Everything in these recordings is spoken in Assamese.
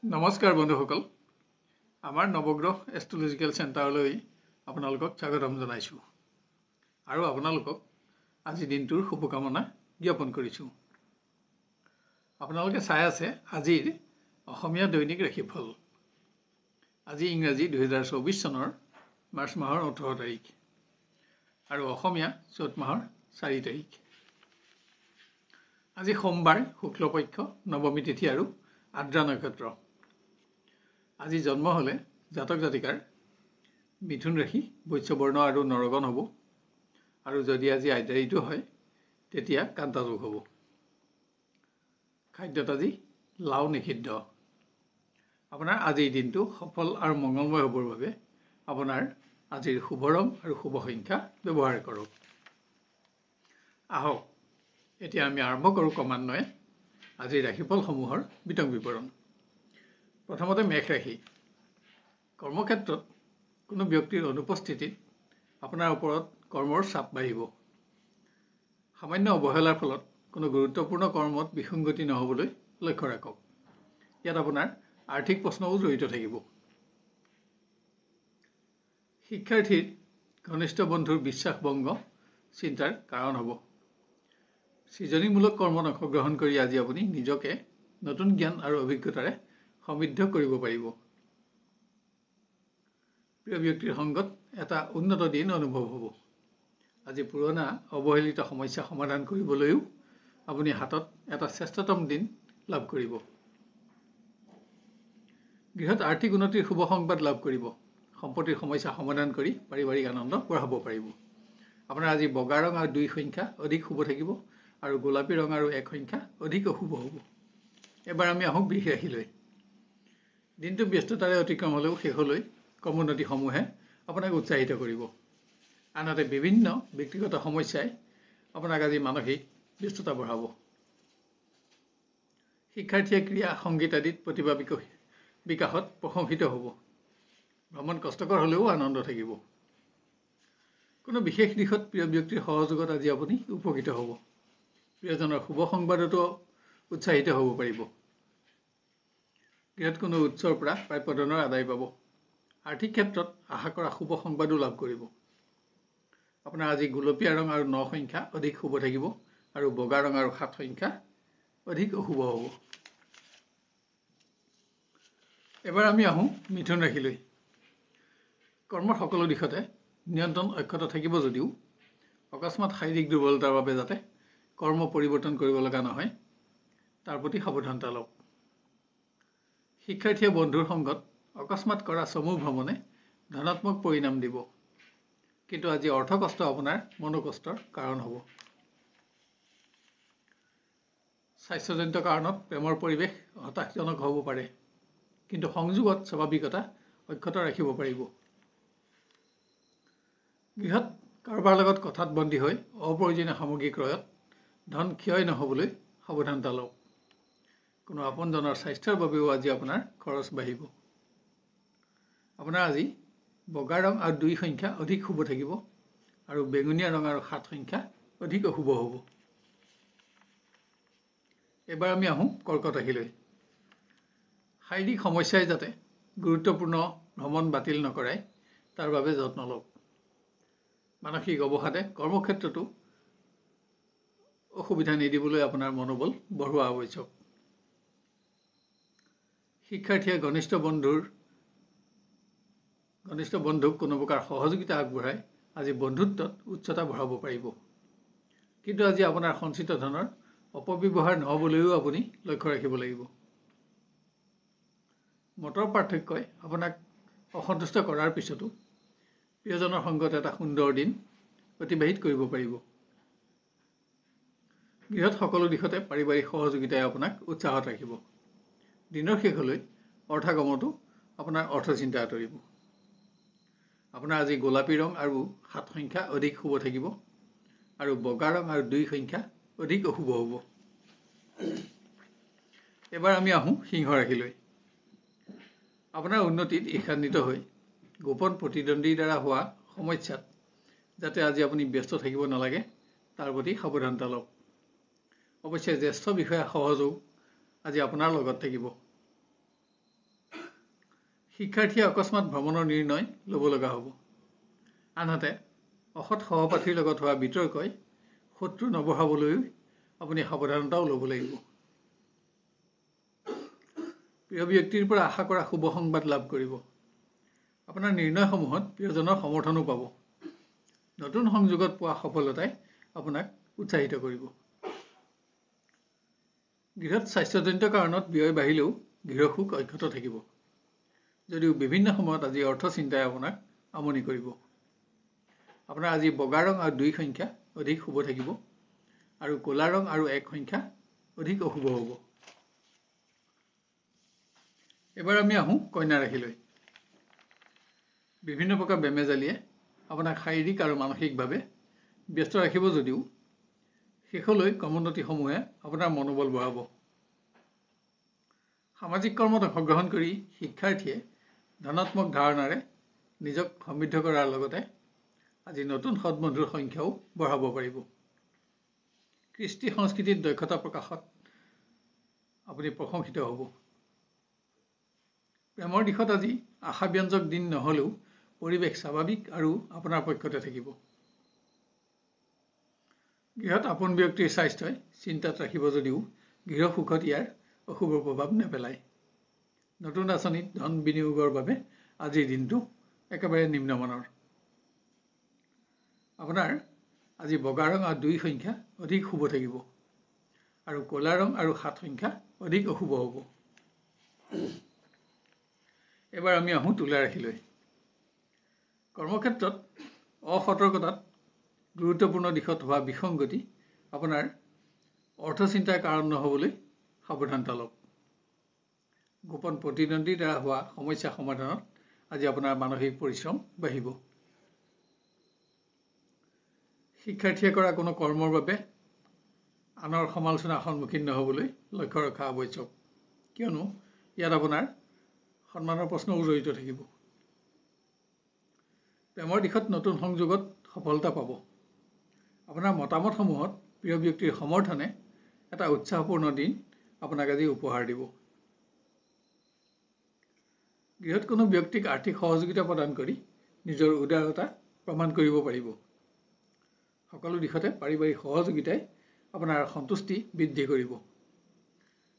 নমস্কাৰ বন্ধুসকল, আমাৰ নৱগ্ৰহ এষ্ট্ৰলজিকেল চেণ্টাৰলৈ আপোনালোকক স্বাগতম জনাইছোঁ আৰু আপোনালোকক আজি দিনটোৰ শুভকামনা জ্ঞাপন কৰিছোঁ। আপোনালোকে চাই আছে আজিৰ অসমীয়া দৈনিক ৰাশিফল। আজি ইংৰাজী 2024 চনৰ মাৰ্চ মাহৰ 18 তাৰিখ আৰু অসমীয়া চ'ত মাহৰ 4 তাৰিখ। আজি সোমবাৰ, শুক্লপক্ষ, নৱমী তিথি আৰু আদ্ৰা নক্ষত্ৰ। আজি জন্ম হলে জাতক জাতিকাৰ মিথুন ৰাশি, বৈশ্যবৰ্ণ আৰু নৰগণ হ'ব আৰু যদি আজি আইতাৰিটো হয় তেতিয়া কান্তা যোগ হ'ব। খাদ্যত আজি লাও নিষিদ্ধ। আপোনাৰ আজিৰ দিনটো সফল আৰু মংগলময় হ'বৰ বাবে আপোনাৰ আজিৰ শুভ ৰং আৰু শুভ সংখ্যা ব্যৱহাৰ কৰক। আহক এতিয়া আমি আৰম্ভ কৰোঁ ক্ৰমান্বয়ে আজিৰ ৰাশিফলসমূহৰ বিতং বিৱৰণ। প্ৰথমতে মেষ ৰাশি। কৰ্মক্ষেত্ৰত কোনো ব্যক্তিৰ অনুপস্থিতিত আপোনাৰ ওপৰত কৰ্মৰ চাপ বাঢ়িব। সামান্য অৱহেলাৰ ফলত কোনো গুৰুত্বপূৰ্ণ কৰ্মত বিসংগতি নহ'বলৈ লক্ষ্য ৰাখক। ইয়াত আপোনাৰ আৰ্থিক প্ৰশ্নও জড়িত থাকিব। শিক্ষাৰ্থীৰ ঘনিষ্ঠ বন্ধুৰ বিশ্বাস ভংগ চিন্তাৰ কাৰণ হ'ব। সৃজনীমূলক কৰ্মত অংশগ্ৰহণ কৰি আজি আপুনি নিজকে নতুন জ্ঞান আৰু অভিজ্ঞতাৰে সমৃদ্ধ কৰিব পাৰিব। প্ৰিয় ব্যক্তিৰ সংগত এটা উন্নত দিন অনুভৱ হ'ব। আজি পুৰণা অৱহেলিত সমস্যা সমাধান কৰিবলৈও আপুনি হাতত এটা শ্ৰেষ্ঠতম দিন লাভ কৰিব। গৃহত আৰ্থিক উন্নতিৰ শুভ সংবাদ লাভ কৰিব। সম্পত্তিৰ সমস্যা সমাধান কৰি পাৰিবাৰিক আনন্দ বঢ়াব পাৰিব। আপোনাৰ আজি বগা ৰং আৰু 2 সংখ্যা অধিক শুভ থাকিব আৰু গোলাপী ৰং আৰু 1 সংখ্যা অধিক অশুভ হ'ব। এবাৰ আমি আহোঁ বৃষ ৰাশিলৈ। দিনটো ব্যস্ততাৰে অতিক্ৰম হ'লেও শেষলৈ কৰ্মোন্নতিসমূহে আপোনাক উৎসাহিত কৰিব। আনহাতে বিভিন্ন ব্যক্তিগত সমস্যাই আপোনাক আজি মানসিক ব্যস্ততা বঢ়াব। শিক্ষাৰ্থীয়ে ক্ৰীড়া, সংগীত আদিত প্ৰতিভা বিকাশত প্ৰশংসিত হ'ব। ভ্ৰমণ কষ্টকৰ হ'লেও আনন্দ থাকিব। কোনো বিশেষ দিশত প্ৰিয় ব্যক্তিৰ সহযোগত আজি আপুনি উপকৃত হ'ব। প্ৰিয়জনৰ শুভ সংবাদতো উৎসাহিত হ'ব পাৰিব। গৃহত কোনো উৎসৰ পৰা প্ৰাপ্য ধনৰ আদায় পাব। আৰ্থিক ক্ষেত্ৰত আশা কৰা শুভ সংবাদো লাভ কৰিব। আপোনাৰ আজি গুলপীয়া ৰং আৰু 9 সংখ্যা অধিক শুভ থাকিব আৰু বগা ৰং আৰু 7 সংখ্যা অধিক অশুভ হ'ব। এবাৰ আমি আহোঁ মিথুন ৰাশিলৈ। কৰ্মৰ সকলো দিশতে নিয়ন্ত্ৰণ অক্ষত থাকিব যদিও অকস্মাত শাৰীৰিক দুৰ্বলতাৰ বাবে যাতে কৰ্ম পৰিৱৰ্তন কৰিব লগা নহয় তাৰ প্ৰতি সাৱধানতা লওক। শিক্ষাৰ্থীয়ে বন্ধুৰ সংগত অকস্মাত কৰা চমু ভ্ৰমণে ধনাত্মক পৰিণাম দিব। কিন্তু আজি অৰ্থ কষ্ট আপোনাৰ মনোকষ্টৰ কাৰণ হ'ব। স্বাস্থ্যজনিত কাৰণত প্ৰেমৰ পৰিৱেশ হতাশজনক হ'ব পাৰে, কিন্তু সংযোগত স্বাভাৱিকতা অক্ষত ৰাখিব পাৰিব। গৃহত কাৰোবাৰ লগত কথাত বন্দী হৈ অপ্ৰয়োজনীয় সামগ্ৰী ক্ৰয়ত ধন ক্ষয় নহ'বলৈ সাৱধানতা লওক। কোনো আপোনজনৰ স্বাস্থ্যৰ বাবেও আজি আপোনাৰ খৰচ বাঢ়িব। আপোনাৰ আজি বগা ৰং আৰু 2 সংখ্যা অধিক শুভ থাকিব আৰু বেঙুনীয়া ৰং আৰু 7 সংখ্যা অধিক অশুভ হ'ব। এবাৰ আমি আহোঁ কৰ্কট ৰাশিলৈ। শাৰীৰিক সমস্যাই যাতে গুৰুত্বপূৰ্ণ ভ্ৰমণ বাতিল নকৰায় তাৰ বাবে যত্ন লওক। মানসিক অৱসাদে কৰ্মক্ষেত্ৰতো অসুবিধা নিদিবলৈ আপোনাৰ মনোবল বঢ়োৱা আৱশ্যক। শিক্ষাৰ্থীয়ে ঘনিষ্ঠ বন্ধুক কোনো প্ৰকাৰ সহযোগিতা আগবঢ়াই আজি বন্ধুত্বত উচ্চতা বঢ়াব পাৰিব। কিন্তু আজি আপোনাৰ সঞ্চিত ধনৰ অপব্যৱহাৰ নহ'বলৈও আপুনি লক্ষ্য ৰাখিব লাগিব। মতৰ পাৰ্থক্যই আপোনাক অসন্তুষ্ট কৰাৰ পিছতো প্ৰিয়জনৰ সংগত এটা সুন্দৰ দিন অতিবাহিত কৰিব পাৰিব। গৃহত সকলো দিশতে পাৰিবাৰিক সহযোগিতাই আপোনাক উৎসাহত ৰাখিব। দিনৰ শেষলৈ অৰ্থাগমতো আপোনাৰ অৰ্থচিন্তা আঁতৰিব। আপোনাৰ আজি গোলাপী ৰং আৰু 7 সংখ্যা অধিক শুভ থাকিব আৰু বগা ৰং আৰু 2 সংখ্যা অধিক অশুভ হ'ব। এবাৰ আমি আহোঁ সিংহ ৰাশিলৈ। আপোনাৰ উন্নতিত ঈৰ্ষান্বিত হৈ গোপন প্ৰতিদ্বন্দ্বীৰ দ্বাৰা হোৱা সমস্যাত যাতে আজি আপুনি ব্যস্ত থাকিব নালাগে তাৰ প্ৰতি সাৱধানতা লওক। অৱশ্যে জ্যেষ্ঠ বিষয়া সহযোগ আজি আপোনাৰ লগত থাকিব। শিক্ষাৰ্থীয়ে অকস্মাত ভ্ৰমণৰ নিৰ্ণয় ল'ব লগা হ'ব। আনহাতে অসৎ সহপাঠীৰ লগত হোৱা বিতৰ্কই শত্ৰু নবঢ়াবলৈও আপুনি সাৱধানতাও ল'ব লাগিব। প্ৰিয় ব্যক্তিৰ পৰা আশা কৰা শুভ সংবাদ লাভ কৰিব। আপোনাৰ নিৰ্ণয়সমূহত প্ৰিয়জনৰ সমৰ্থনো পাব। নতুন সংযোগত পোৱা সফলতাই আপোনাক উৎসাহিত কৰিব। গৃহত স্বাস্থ্যজনিত কাৰণত ব্যয় বাঢ়িলেও গৃহসুখ অক্ষত থাকিব। যদিও বিভিন্ন সময়ত আজি অৰ্থ চিন্তাই আপোনাক আমনি কৰিব। আপোনাৰ আজি বগা ৰং আৰু 2 সংখ্যা অধিক শুভ থাকিব আৰু ক'লা ৰং আৰু 1 সংখ্যা অধিক অশুভ হ'ব। এবাৰ আমি আহোঁ কন্যা ৰাশিলৈ। বিভিন্ন প্ৰকাৰ বেমেজালিয়ে আপোনাক শাৰীৰিক আৰু মানসিকভাৱে ব্যস্ত ৰাখিব যদিও শেষলৈ কৰ্মোন্নতিসমূহে আপোনাৰ মনোবল বঢ়াব। সামাজিক কৰ্মত অংশগ্ৰহণ কৰি শিক্ষাৰ্থীয়ে ধনাত্মক ধাৰণাৰে নিজক সমৃদ্ধ কৰাৰ লগতে আজি নতুন সৎবন্ধুৰ সংখ্যাও বঢ়াব পাৰিব। কৃষ্টি সংস্কৃতিত দক্ষতা প্ৰকাশত আপুনি প্ৰশংসিত হ'ব। প্ৰেমৰ দিশত আজি আশাব্যঞ্জক দিন নহ'লেও পৰিৱেশ স্বাভাৱিক আৰু আপোনাৰ পক্ষতে থাকিব। গৃহত আপোন ব্যক্তিৰ স্বাস্থ্যই চিন্তাত ৰাখিব যদিও গৃহসুখত ইয়াৰ অশুভ প্ৰভাৱ নেপেলায়। নতুন আঁচনিত ধন বিনিয়োগৰ বাবে আজিৰ দিনটো একেবাৰে নিম্নমানৰ। আপোনাৰ আজি বগা ৰং আৰু 2 সংখ্যা অধিক শুভ থাকিব আৰু ক'লা ৰং আৰু 7 সংখ্যা অধিক অশুভ হ'ব। এবাৰ আমি আহোঁ তুলা ৰাশিলৈ। কৰ্মক্ষেত্ৰত অসতৰ্কতাত গুৰুত্বপূৰ্ণ দিশত হোৱা বিসংগতি আপোনাৰ অৰ্থচিন্তাৰ কাৰণ নহ'বলৈ সাৱধানতা লওক। গোপন প্ৰতিদ্বন্দ্বীৰ দ্বাৰা হোৱা সমস্যা সমাধানত আজি আপোনাৰ মানসিক পৰিশ্ৰম বাঢ়িব। শিক্ষাৰ্থীয়ে কৰা কোনো কৰ্মৰ বাবে আনৰ সমালোচনাৰ সন্মুখীন নহ'বলৈ লক্ষ্য ৰখা আৱশ্যক, কিয়নো ইয়াত আপোনাৰ সন্মানৰ প্ৰশ্নও জড়িত থাকিব। প্ৰেমৰ দিশত নতুন সংযোগত সফলতা পাব। আপোনাৰ মতামতসমূহত প্ৰিয় ব্যক্তিৰ সমৰ্থনে এটা উৎসাহপূৰ্ণ দিন আপোনাক আজি উপহাৰ দিব। গৃহত কোনো ব্যক্তিক আৰ্থিক সহযোগিতা প্ৰদান কৰি নিজৰ উদাৰতা প্ৰমাণ কৰিব পাৰিব। সকলো দিশতে পাৰিবাৰিক সহযোগিতাই আপোনাৰ সন্তুষ্টি বৃদ্ধি কৰিব।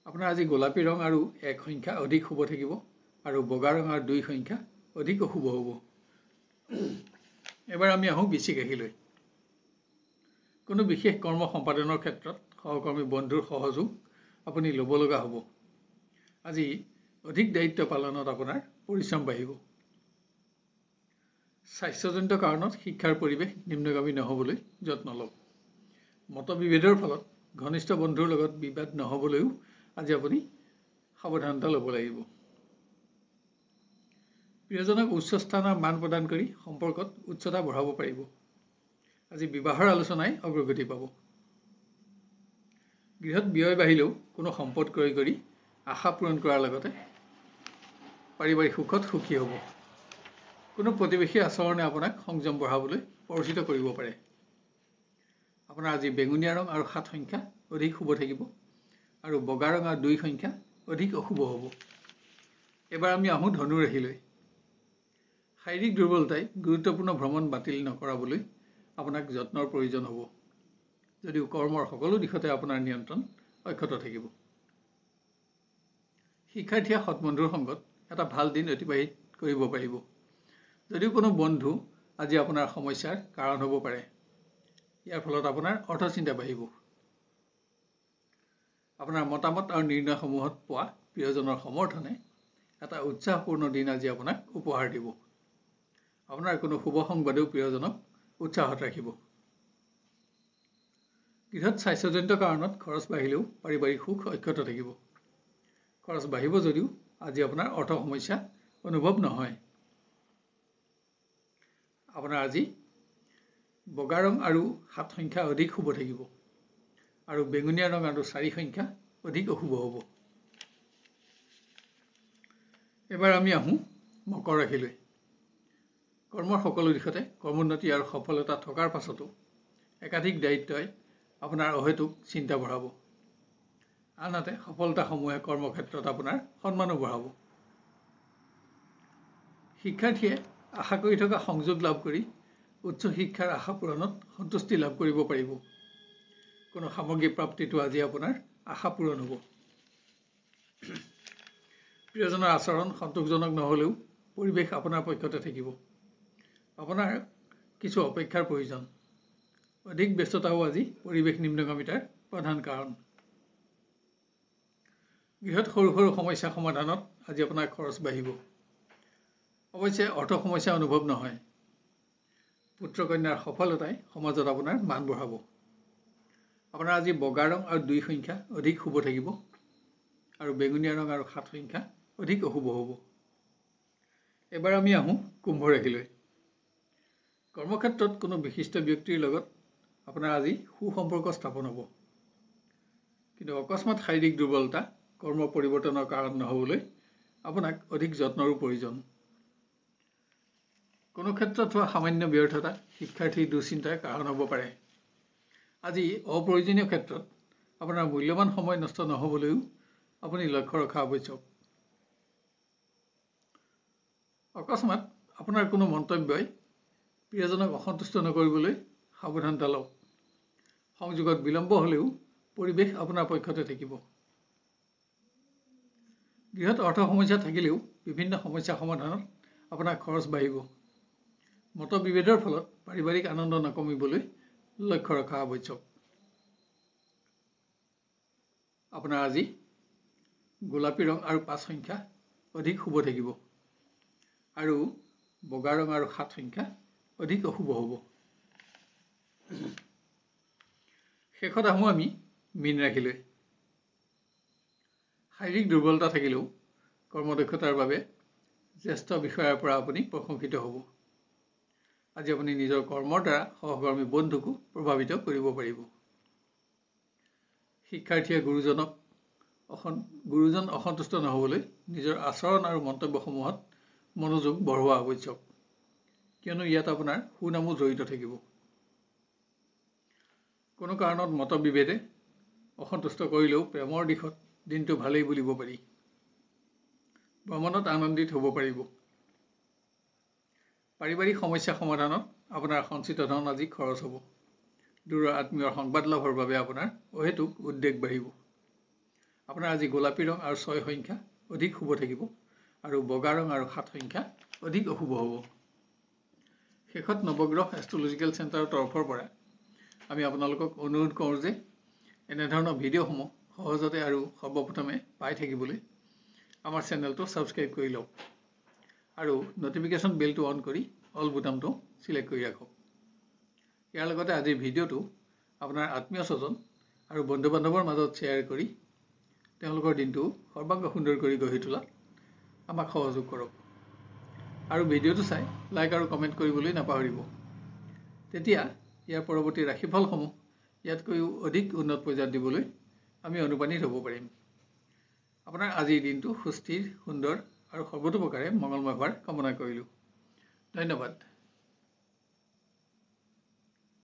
আপোনাৰ আজি গোলাপী ৰং আৰু 1 সংখ্যা অধিক শুভ থাকিব আৰু বগা ৰং আৰু 2 সংখ্যা অধিক অশুভ হ'ব। এবাৰ আমি আহোঁ বৃশ্চিক ৰাশিলৈ। কোনো বিশেষ কৰ্ম সম্পাদনৰ ক্ষেত্ৰত সহকৰ্মী বন্ধুৰ সহযোগ আপুনি ল'ব লগা হ'ব। আজি অধিক দায়িত্ব পালনত আপোনাৰ পৰিশ্ৰম বাঢ়িব। স্বাস্থ্যজনিত কাৰণত শিক্ষাৰ পৰিৱেশ নিম্নগামী নহ'বলৈ যত্ন লওক। মতবিভেদৰ ফলত ঘনিষ্ঠ বন্ধুৰ লগত বিবাদ নহ'বলৈও আজি আপুনি সাৱধানতা ল'ব লাগিব। প্ৰিয়জনক উচ্চ স্থানৰ মান প্ৰদান কৰি সম্পৰ্কত উচ্চতা বঢ়াব পাৰিব। আজি বিবাহৰ আলোচনাই অগ্ৰগতি পাব। গৃহত ব্যয় বাঢ়িলেও কোনো সম্পদ ক্ৰয় কৰি আশা পূৰণ কৰাৰ লগতে পাৰিবাৰিক সুখত সুখী হ'ব। কোনো প্ৰতিবেশী আচৰণে আপোনাক সংযম বঢ়াবলৈ প্ৰৰোচিত কৰিব পাৰে। আপোনাৰ আজি বেঙুনীয়া ৰং আৰু 7 সংখ্যা অধিক শুভ থাকিব আৰু বগা ৰং আৰু 2 সংখ্যা অধিক অশুভ হ'ব। এবাৰ আমি আহোঁ ধনু ৰাশিলৈ। শাৰীৰিক দুৰ্বলতাই গুৰুত্বপূৰ্ণ ভ্ৰমণ বাতিল নকৰাবলৈ আপোনাক যত্নৰ প্ৰয়োজন হ'ব। যদিও কৰ্মৰ সকলো দিশতে আপোনাৰ নিয়ন্ত্ৰণ অক্ষত থাকিব। শিক্ষাৰ্থীয়ে সৎবন্ধুৰ সংগত এটা ভাল দিন অতিবাহিত কৰিব পাৰিব। যদিও কোনো বন্ধু আজি আপোনাৰ সমস্যাৰ কাৰণ হ'ব পাৰে। ইয়াৰ ফলত আপোনাৰ অৰ্থচিন্তা বাঢ়িব। আপোনাৰ মতামত আৰু নিৰ্ণয়সমূহত পোৱা প্ৰিয়জনৰ সমৰ্থনে এটা উৎসাহপূৰ্ণ দিন আজি আপোনাক উপহাৰ দিব। আপোনাৰ কোনো শুভ সংবাদেও প্ৰিয়জনক উৎসাহত ৰাখিব। গৃহত স্বাস্থ্যজনিত কাৰণত খৰচ বাঢ়িলেও পাৰিবাৰিক সুখ অক্ষত থাকিব। খৰচ বাঢ়িব যদিও আজি আপোনাৰ অৰ্থ সমস্যা অনুভৱ নহয়। আপোনাৰ আজি বগা ৰং আৰু 7 সংখ্যা অধিক শুভ থাকিব আৰু বেঙুনীয়া ৰং আৰু 4 সংখ্যা অধিক অশুভ হ'ব। এবাৰ আমি আহোঁ মকৰ ৰাশিলৈ। কৰ্মৰ সকলো দিশতে কৰ্মোন্নতি আৰু সফলতা থকাৰ পাছতো একাধিক দায়িত্বই আপোনাৰ অহেতুক চিন্তা বঢ়াব। আনহাতে সফলতাসমূহে কৰ্মক্ষেত্ৰত আপোনাৰ সন্মানো বঢ়াব। শিক্ষাৰ্থীয়ে আশা কৰি থকা সংযোগ লাভ কৰি উচ্চ শিক্ষাৰ আশা পূৰণত সন্তুষ্টি লাভ কৰিব পাৰিব। কোনো সামগ্ৰিক প্ৰাপ্তিটো আজি আপোনাৰ আশা পূৰণ হ'ব। প্ৰিয়জনৰ আচৰণ সন্তোষজনক নহ'লেও পৰিৱেশ আপোনাৰ পক্ষতে থাকিব। আপোনাৰ কিছু অপেক্ষাৰ প্ৰয়োজন। অধিক ব্যস্ততাও আজি পৰিৱেশ নিম্নগামিতাৰ প্ৰধান কাৰণ। গৃহত সৰু সৰু সমস্যা সমাধানত আজি আপোনাৰ খৰচ বাঢ়িব। অৱশ্যে অৰ্থ সমস্যা অনুভৱ নহয়। পুত্ৰ কন্যাৰ সফলতাই সমাজত আপোনাৰ মান বঢ়াব। আপোনাৰ আজি বগা ৰং আৰু 2 সংখ্যা অধিক শুভ থাকিব আৰু বেঙুনীয়া ৰং আৰু 7 সংখ্যা অধিক অশুভ হ'ব। এবাৰ আমি আহোঁ কুম্ভ ৰাশিলৈ। কৰ্মক্ষেত্ৰত কোনো বিশিষ্ট ব্যক্তিৰ লগত আপোনাৰ আজি সুসম্পৰ্ক স্থাপন হ'ব। কিন্তু অকস্মাত শাৰীৰিক দুৰ্বলতা কৰ্ম পৰিৱৰ্তনৰ কাৰণ নহ'বলৈ আপোনাক অধিক যত্নৰো প্ৰয়োজন। কোনো ক্ষেত্ৰত হোৱা সামান্য ব্যৰ্থতা শিক্ষাৰ্থীৰ দুশ্চিন্তাৰ কাৰণ হ'ব পাৰে। আজি অপ্ৰয়োজনীয় ক্ষেত্ৰত আপোনাৰ মূল্যৱান সময় নষ্ট নহ'বলৈও আপুনি লক্ষ্য ৰখা আৱশ্যক। অকস্মাত আপোনাৰ কোনো মন্তব্যই প্ৰিয়জনক অসন্তুষ্ট নকৰিবলৈ সাৱধানতা লওক। সংযোগত বিলম্ব হ'লেও পৰিৱেশ আপোনাৰ পক্ষতে থাকিব। গৃহত অৰ্থ সমস্যা থাকিলেও বিভিন্ন সমস্যা সমাধানত আপোনাৰ খৰচ বাঢ়িব। মতবিভেদৰ ফলত পাৰিবাৰিক আনন্দ নকমিবলৈ লক্ষ্য ৰখা আৱশ্যক। আপোনাৰ আজি গোলাপী ৰং আৰু 5 সংখ্যা অধিক শুভ থাকিব আৰু বগা ৰং আৰু 7 সংখ্যা অধিক অশুভ হ'ব। শেষত আহোঁ আমি মীন ৰাশিলৈ। শাৰীৰিক দুৰ্বলতা থাকিলেও কৰ্মদক্ষতাৰ বাবে জ্যেষ্ঠ বিষয়াৰ পৰা আপুনি প্ৰশংসিত হ'ব। আজি আপুনি নিজৰ কৰ্মৰ দ্বাৰা সহকৰ্মী বন্ধুকো প্ৰভাৱিত কৰিব পাৰিব। শিক্ষাৰ্থীয়ে গুৰুজন অসন্তুষ্ট নহ'বলৈ নিজৰ আচৰণ আৰু মন্তব্যসমূহত মনোযোগ বঢ়োৱা আৱশ্যক, কিয়নো ইয়াত আপোনাৰ সুনামো জড়িত থাকিব। কোনো কাৰণত মতবিভেদে অসন্তুষ্ট কৰিলেও প্ৰেমৰ দিশত দিনটো ভালেই বুলিব পাৰি। ভ্ৰমণত আনন্দিত হ'ব পাৰিব। পাৰিবাৰিক সমস্যা সমাধানত আপোনাৰ সঞ্চিত ধন আজি খৰচ হ'ব। দূৰৰ আত্মীয়ৰ সংবাদ লাভৰ বাবে আপোনাৰ অহেতুক উদ্বেগ বাঢ়িব। আপোনাৰ আজি গোলাপী ৰং আৰু 6 সংখ্যা অধিক শুভ থাকিব আৰু বগা ৰং আৰু 7 সংখ্যা অধিক অশুভ হ'ব। শেষত নৱগ্ৰহ এষ্ট্ৰলজিকেল চেণ্টাৰৰ তৰফৰ পৰা আমি আপোনালোকক অনুৰোধ কৰোঁ যে এনেধৰণৰ ভিডিঅ'সমূহ সহজতে আৰু সৰ্বপ্ৰথমে পাই থাকিবলৈ আমাৰ চেনেলটো ছাবস্ক্ৰাইব কৰি লওক আৰু নটিফিকেশ্যন বেলটো অন কৰি অল বুটামটো চিলেক্ট কৰি ৰাখক। ইয়াৰ লগতে আজিৰ ভিডিঅ'টো আপোনাৰ আত্মীয় স্বজন আৰু বন্ধু বান্ধৱৰ মাজত শ্বেয়াৰ কৰি তেওঁলোকৰ দিনটো সৰ্বাংগ সুন্দৰ কৰি গঢ়ি তোলাত আমাক সহযোগ কৰক আৰু ভিডিঅ'টো চাই লাইক আৰু কমেণ্ট কৰিবলৈ নাপাহৰিব। তেতিয়া ইয়াৰ পৰৱৰ্তী ৰাশিফলসমূহ ইয়াতকৈও অধিক উন্নত পৰ্যায়ত দিবলৈ আমি অনুপ্ৰাণিত হ'ব পাৰিম। আপোনাৰ আজিৰ দিনটো সুস্থিৰ, সুন্দৰ আৰু সৰ্বতোপ্ৰকাৰে মংগলময় হোৱাৰ কামনা কৰিলোঁ। ধন্যবাদ।